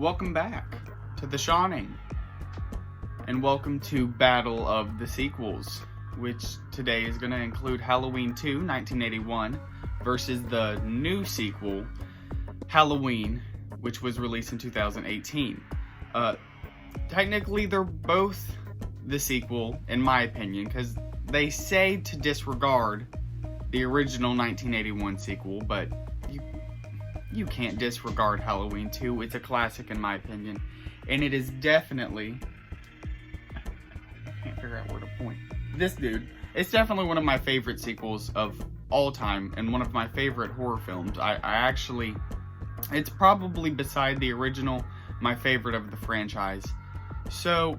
Welcome back to The Shawning, and welcome to Battle of the Sequels, which today is going to include Halloween 2, 1981, versus the new sequel, Halloween, which was released in 2018. Technically, they're both the sequel, in my opinion, because they say to disregard the original 1981 sequel, but you can't disregard Halloween 2. It's a classic in my opinion. And it is definitely... I can't figure out where to point. This dude. It's definitely one of my favorite sequels of all time. And one of my favorite horror films. I actually... It's probably beside the original my favorite of the franchise. So,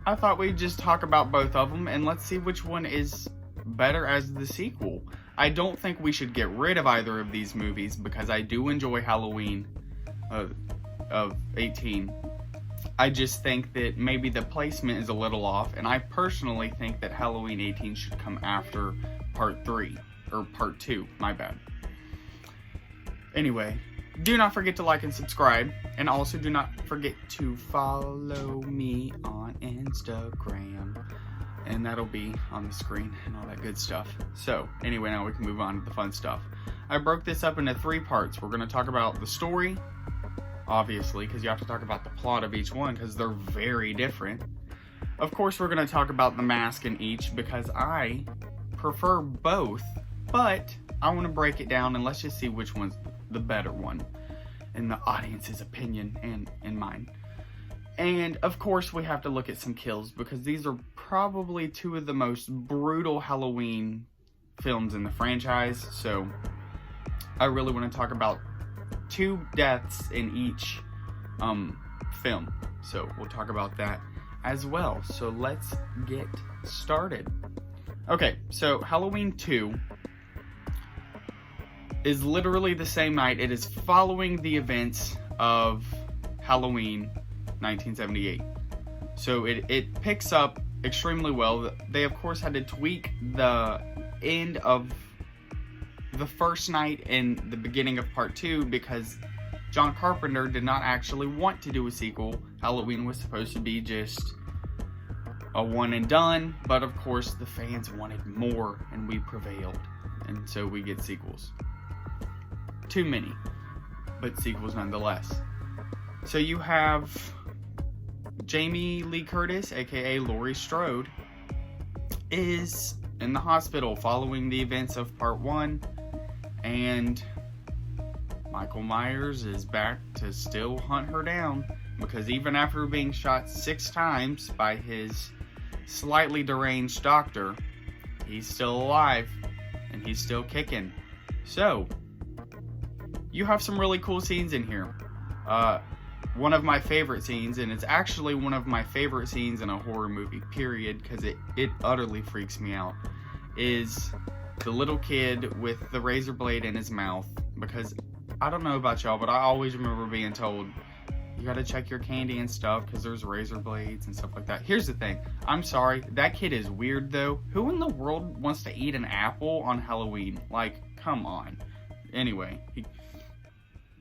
I thought we'd just talk about both of them. And let's see which one is better as the sequel. I don't think we should get rid of either of these movies because I do enjoy Halloween of 18. I just think that maybe the placement is a little off, and I personally think that Halloween 18 should come after part 3, or part 2, my bad. Anyway, do not forget to like and subscribe, and also do not forget to follow me on Instagram. And that'll be on the screen and all that good stuff. So, anyway, now we can move on to the fun stuff. I broke this up into 3 parts. We're going to talk about the story, obviously, because you have to talk about the plot of each one, because they're very different. Of course, we're going to talk about the mask in each, because I prefer both, but I want to break it down, and let's just see which one's the better one, in the audience's opinion and in mine. And, of course, we have to look at some kills, because these are probably 2 of the most brutal Halloween films in the franchise. So, I really want to talk about 2 deaths in each film. So, we'll talk about that as well. So, let's get started. Okay, so Halloween 2 is literally the same night. It is following the events of Halloween 1978. So it picks up extremely well. They of course had to tweak the end of the first night and the beginning of part 2 because John Carpenter did not actually want to do a sequel. Halloween was supposed to be just a one and done, but of course the fans wanted more and we prevailed. And so we get sequels. Too many, but sequels nonetheless. So you have Jamie Lee Curtis, aka Laurie Strode, is in the hospital following the events of part 1, and Michael Myers is back to still hunt her down, because even after being shot 6 times by his slightly deranged doctor, he's still alive, and he's still kicking. So, you have some really cool scenes in here. One of my favorite scenes, and it's actually one of my favorite scenes in a horror movie, period, because it utterly freaks me out, is the little kid with the razor blade in his mouth. Because, I don't know about y'all, but I always remember being told, you gotta check your candy and stuff, because there's razor blades and stuff like that. Here's the thing, I'm sorry, that kid is weird though. Who in the world wants to eat an apple on Halloween? Like, come on. Anyway,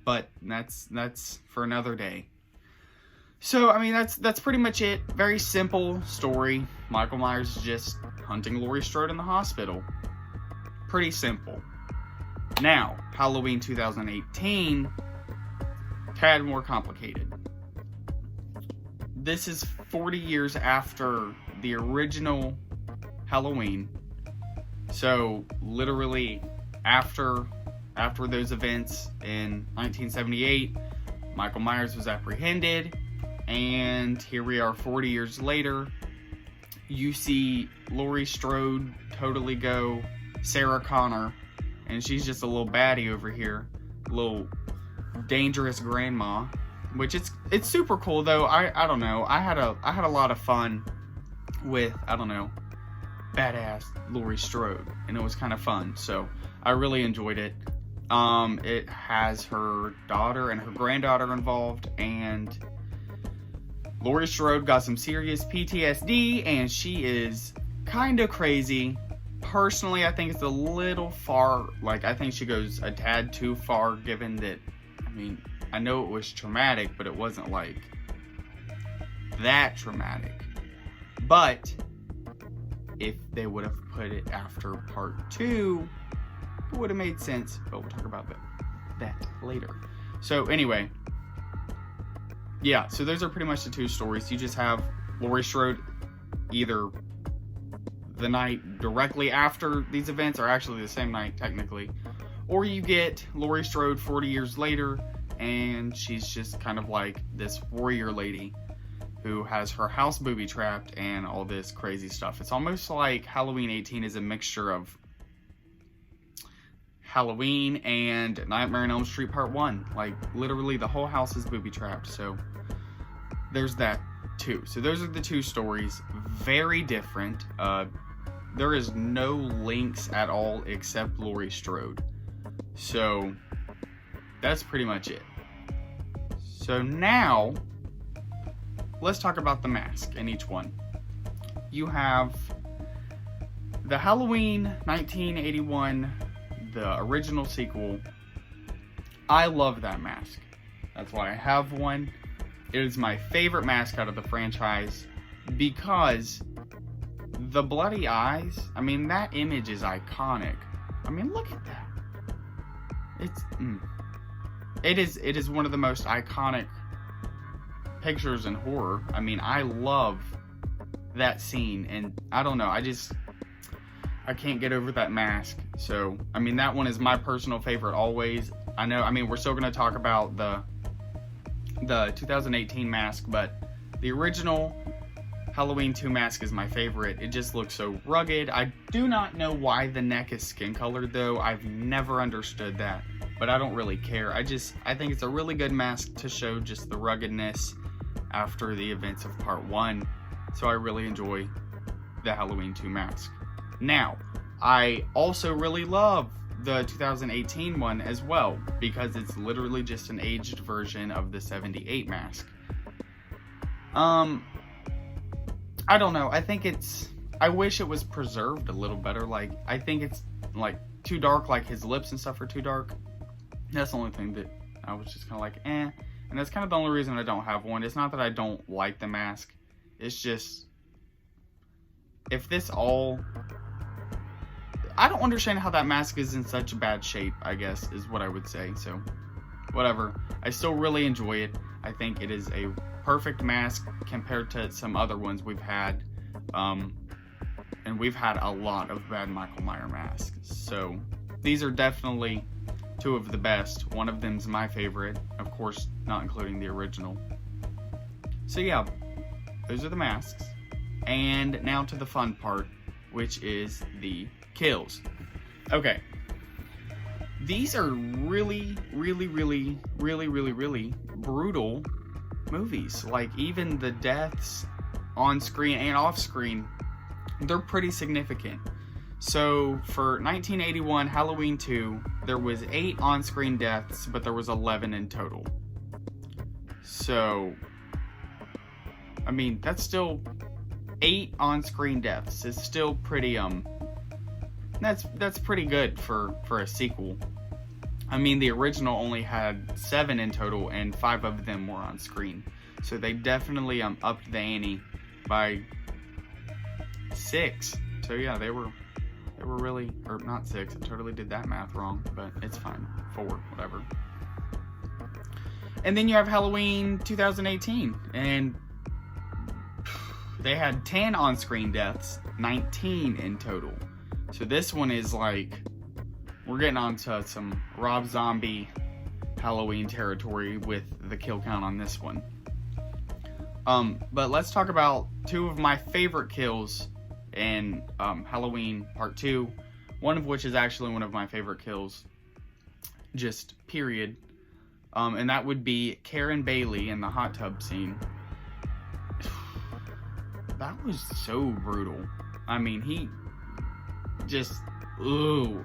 but that's for another day. So, I mean, that's pretty much it. Very simple story. Michael Myers is just hunting Laurie Strode in the hospital. Pretty simple. Now, Halloween 2018, tad more complicated. This is 40 years after the original Halloween. So, literally, after those events in 1978, Michael Myers was apprehended, and here we are 40 years later. You see Laurie Strode totally go Sarah Connor, and she's just a little baddie over here, a little dangerous grandma, which it's super cool though. I don't know, I had a lot of fun with, I don't know, badass Laurie Strode, and it was kind of fun, so I really enjoyed it. It has her daughter and her granddaughter involved, and Laurie Strode got some serious PTSD, and she is kind of crazy. Personally, I think it's a little far, like, I think she goes a tad too far, given that, I mean, I know it was traumatic, but it wasn't like that traumatic. But if they would have put it after part 2, it would have made sense, but we'll talk about that later. So anyway, yeah, so those are pretty much the 2 stories. You just have Laurie Strode either the night directly after these events, or actually the same night technically, or you get Laurie Strode 40 years later, and she's just kind of like this warrior lady who has her house booby-trapped and all this crazy stuff. It's almost like Halloween 18 is a mixture of Halloween and Nightmare on Elm Street Part 1. Like, literally the whole house is booby-trapped, so there's that too. So those are the 2 stories. Very different. There is no links at all except Laurie Strode. So that's pretty much it. So now, let's talk about the mask in each one. You have the Halloween 1981, the original sequel. I love that mask. That's why I have one. It is my favorite mask out of the franchise because the bloody eyes, I mean, that image is iconic. I mean, look at that. It is one of the most iconic pictures in horror. I mean, I love that scene, and I don't know, I can't get over that mask. So, I mean, that one is my personal favorite always. I know, I mean, we're still going to talk about the 2018 mask, but the original Halloween 2 mask is my favorite. It just looks so rugged. I do not know why the neck is skin colored though. I've never understood that, but I don't really care. I think it's a really good mask to show just the ruggedness after the events of part 1. So I really enjoy the Halloween 2 mask. Now, I also really love the 2018 one as well, because it's literally just an aged version of the 78 mask. I don't know, I wish it was preserved a little better. Like, I think it's like too dark, like his lips and stuff are too dark. That's the only thing that I was just kind of like, eh. And that's kind of the only reason I don't have one. It's not that I don't like the mask. It's just, if this all, I don't understand how that mask is in such bad shape, I guess, is what I would say. So, whatever. I still really enjoy it. I think it is a perfect mask compared to some other ones we've had. And we've had a lot of bad Michael Myers masks. So, these are definitely 2 of the best. One of them's my favorite, of course, not including the original. So yeah, those are the masks. And now to the fun part, which is the kills. Okay. These are really, really, really, really, really, really brutal movies. Like, even the deaths on screen and off screen, they're pretty significant. So for 1981 Halloween 2, there was 8 on-screen deaths, but there was 11 in total. So, I mean, that's still 8 on-screen deaths. It's still pretty that's pretty good for a sequel. I mean, the original only had 7 in total, and 5 of them were on screen. So they definitely upped the ante by 6. So yeah, they were really, or not 6, I totally did that math wrong, but it's fine, 4, whatever. And then you have Halloween 2018, and they had 10 on-screen deaths, 19 in total. So this one is like, we're getting onto some Rob Zombie Halloween territory with the kill count on this one. But let's talk about 2 of my favorite kills in Halloween Part 2, one of which is actually one of my favorite kills, just period, and that would be Karen Bailey in the hot tub scene. That was so brutal. I mean, he just, ooh,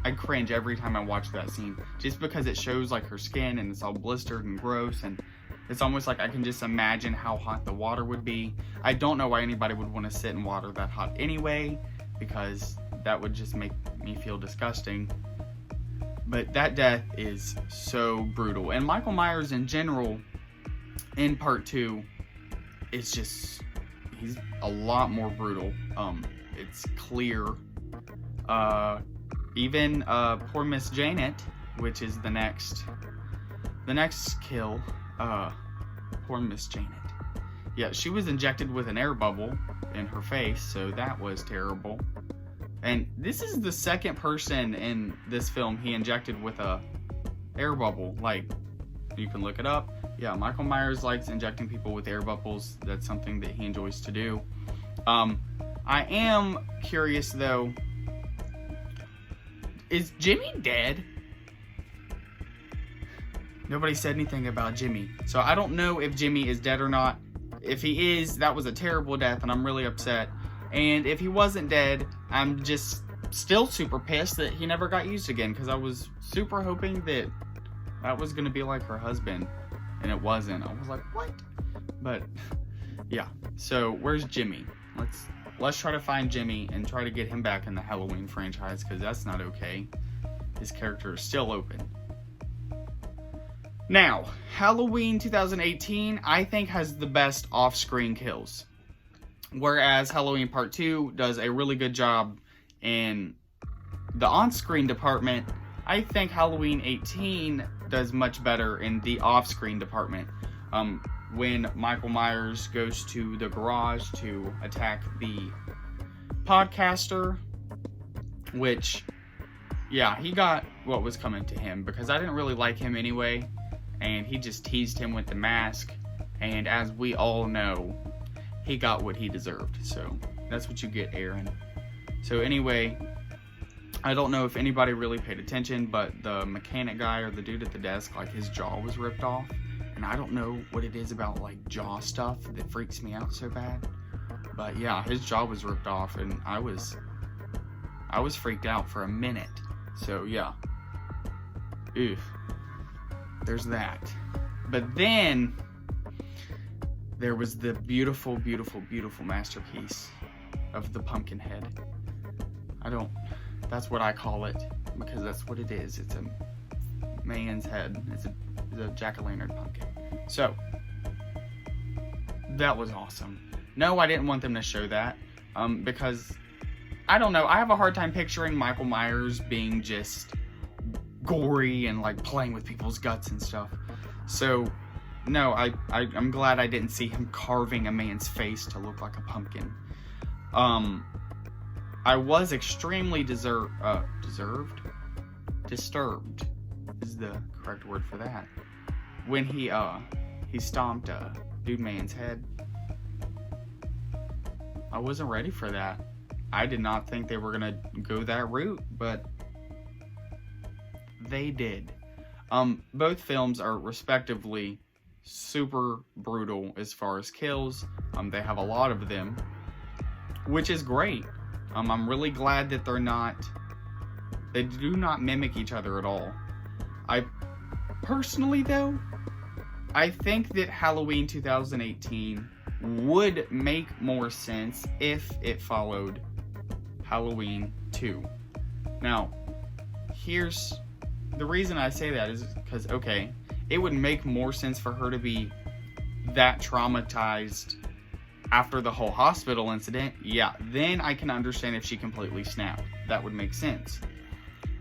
I cringe every time I watch that scene, just because it shows like her skin and it's all blistered and gross, and it's almost like I can just imagine how hot the water would be. I don't know why anybody would want to sit in water that hot anyway, because that would just make me feel disgusting. But that death is so brutal. And Michael Myers in general, in part 2, is just, he's a lot more brutal. It's clear. Even poor Miss Janet, which is the next kill. Poor Miss Janet. Yeah, she was injected with an air bubble in her face, so that was terrible. And this is the second person in this film he injected with a air bubble. Like, you can look it up. Yeah, Michael Myers likes injecting people with air bubbles. That's something that he enjoys to do. I am curious though, is Jimmy dead? Nobody said anything about Jimmy. So I don't know if Jimmy is dead or not. If he is, that was a terrible death and I'm really upset. And if he wasn't dead, I'm just still super pissed that he never got used again, because I was super hoping that that was going to be like her husband, and it wasn't. I was like, what? But yeah, so where's Jimmy? Let's try to find Jimmy and try to get him back in the Halloween franchise, because that's not okay. His character is still open. Now, Halloween 2018, I think, has the best off-screen kills. Whereas Halloween Part 2 does a really good job in the on-screen department, I think Halloween 18 does much better in the off-screen department. When Michael Myers goes to the garage to attack the podcaster, which, yeah, he got what was coming to him, because I didn't really like him anyway, and he just teased him with the mask, and as we all know, he got what he deserved. So that's what you get, Aaron. So anyway, I don't know if anybody really paid attention, but the mechanic guy, or the dude at the desk, like, his jaw was ripped off. And I don't know what it is about, like, jaw stuff that freaks me out so bad. But yeah, his jaw was ripped off, and I was freaked out for a minute. So yeah. Oof. There's that. But then there was the beautiful, beautiful, beautiful masterpiece of the pumpkin head. That's what I call it, because that's what it is. It's a man's head. It's a jack-o'-lantern pumpkin. So, that was awesome. No, I didn't want them to show that, because, I don't know, I have a hard time picturing Michael Myers being just gory and, like, playing with people's guts and stuff. So, no, I'm glad I didn't see him carving a man's face to look like a pumpkin. I was extremely disturbed is the correct word for that, when he stomped Dude Man's head. I wasn't ready for that. I did not think they were gonna go that route, but they did. Both films are respectively super brutal as far as kills. They have a lot of them, which is great. I'm really glad that they do not mimic each other at all. I personally, though, I think that Halloween 2018 would make more sense if it followed Halloween 2. Now, here's the reason I say that is because, okay, it would make more sense for her to be that traumatized after the whole hospital incident. Yeah, then I can understand if she completely snapped. That would make sense.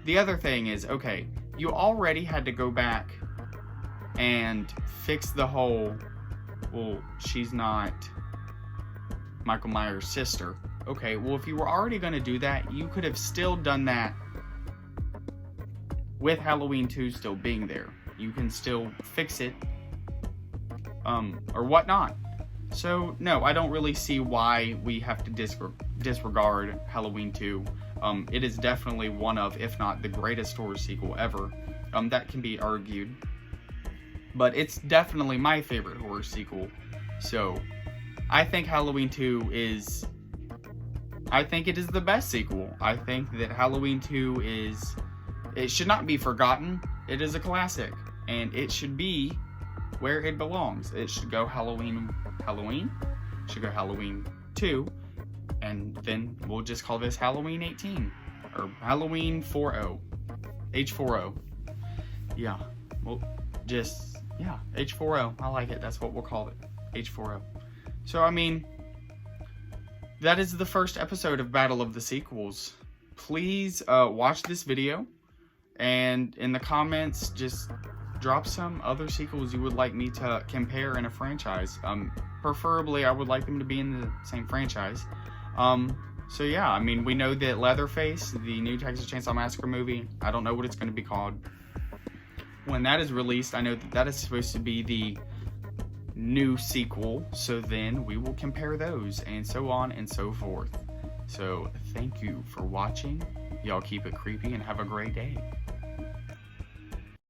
The other thing is, okay, you already had to go back and fix the whole, well, she's not Michael Myers' sister. Okay, well, if you were already going to do that, you could have still done that with Halloween 2 still being there. You can still fix it, or whatnot. So, no, I don't really see why we have to disregard Halloween 2. It is definitely one of, if not the greatest horror sequel ever. That can be argued. But it's definitely my favorite horror sequel. So, I think Halloween 2 is... I think it is the best sequel. I think that Halloween 2 is... It should not be forgotten. It is a classic. And it should be where it belongs. It should go Halloween? Should go Halloween 2. And then we'll just call this Halloween 18. Or Halloween 4-0. H4O. Yeah. Well, just, yeah, H4O. I like it. That's what we'll call it. H4O. So, I mean, that is the first episode of Battle of the Sequels. Please watch this video, and in the comments, just drop some other sequels you would like me to compare in a franchise. Preferably, I would like them to be in the same franchise. So yeah, I mean, we know that Leatherface, the new Texas Chainsaw Massacre movie, I don't know what it's going to be called. When that is released, I know that that is supposed to be the new sequel, so then we will compare those, and so on and so forth. So thank you for watching. Y'all keep it creepy and have a great day.